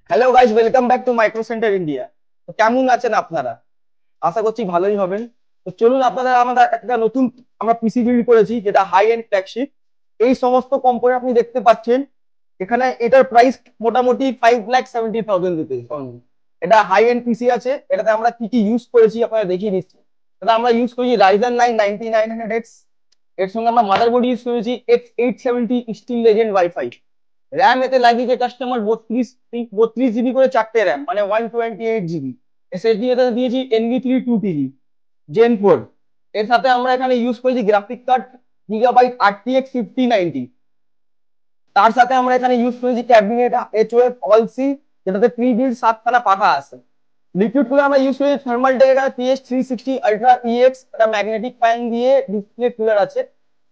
Hello guys, welcome back to micro centre India. তো কেমন আছেন আপনারা? আশা করছি ভালোই হবেন। তো চলুন, আপনারা আমাদের একটা নতুন আমরা পিসি বিল্ড করেছি, যেটা হাই এন্ড ফ্ল্যাগশিপ। এই সমস্ত কোম্পানি আপনি দেখতে পাচ্ছেন এখানে। এটার প্রাইস মোটামুটি 5,70,000 রুপিস। এটা হাই এন্ড পিসি আছে। এটাতে আমরা কি কি ইউজ করেছি আপনারা দেখিয়ে দিচ্ছি। এটা আমরা ইউজ করেছি Ryzen 9 9900X। এর সঙ্গে আমরা মাদারবোর্ড ইউজ করেছি X870 still legend wifi. RAM এতে লাগিয়েছে কাস্টমার 32 জিবি করে, চারটে র্যাম, মানে 128 জিবি। এসএসডি এতে দিয়েছি NV3 2TB Gen 4। এর সাথে আমরা এখানে ইউজ করেছি গ্রাফিক কার্ড গিগাবাইট RTX 5090। তার সাথে আমরা এখানে ইউজ করেছি ক্যাবিনেট HOF অল-সি, যেটাতে প্রি-বিল্ড 7খানা পাখা আছে। লিকুইড কুলার আমরা ইউজ করেছি থার্মালটেক TH360 Ultra EX, একটা ম্যাগনেটিক ফ্যান দিয়ে ডিসপ্লে কুলার আছে।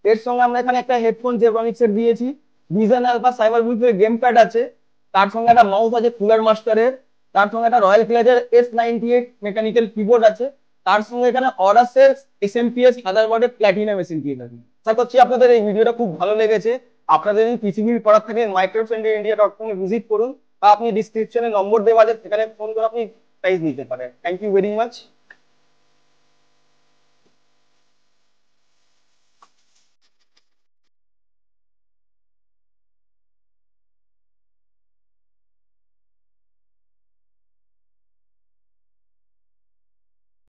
এর সঙ্গে আমরা এখানে একটা হেডফোন জেব্রনিক্স এর দিয়েছি। ভিজন আলফা সাইবার বুফের গেম প্যাড আছে। তার সঙ্গে একটা মাউস আছে কুলার মাস্টারের। তার সঙ্গে একটা রয়্যাল ক্লাজের S98 মেকানিক্যাল কিবোর্ড আছে। তার সঙ্গে এখানে অরাসের SMPS মাদারবোর্ডের প্ল্যাটিনাম এসএসডি আছে। আশা করছি আপনাদের এই ভিডিওটা খুব ভালো লেগেছে। আপনাদের যদি পিসিবি করার থাকে microsenderIndia.com ভিজিট করুন, বা আপনি ডিসক্রিপশনে নম্বর দেওয়া আছে, সেখানে ফোন করে আপনি প্রাইস নিতে পারেন। Thank you very much.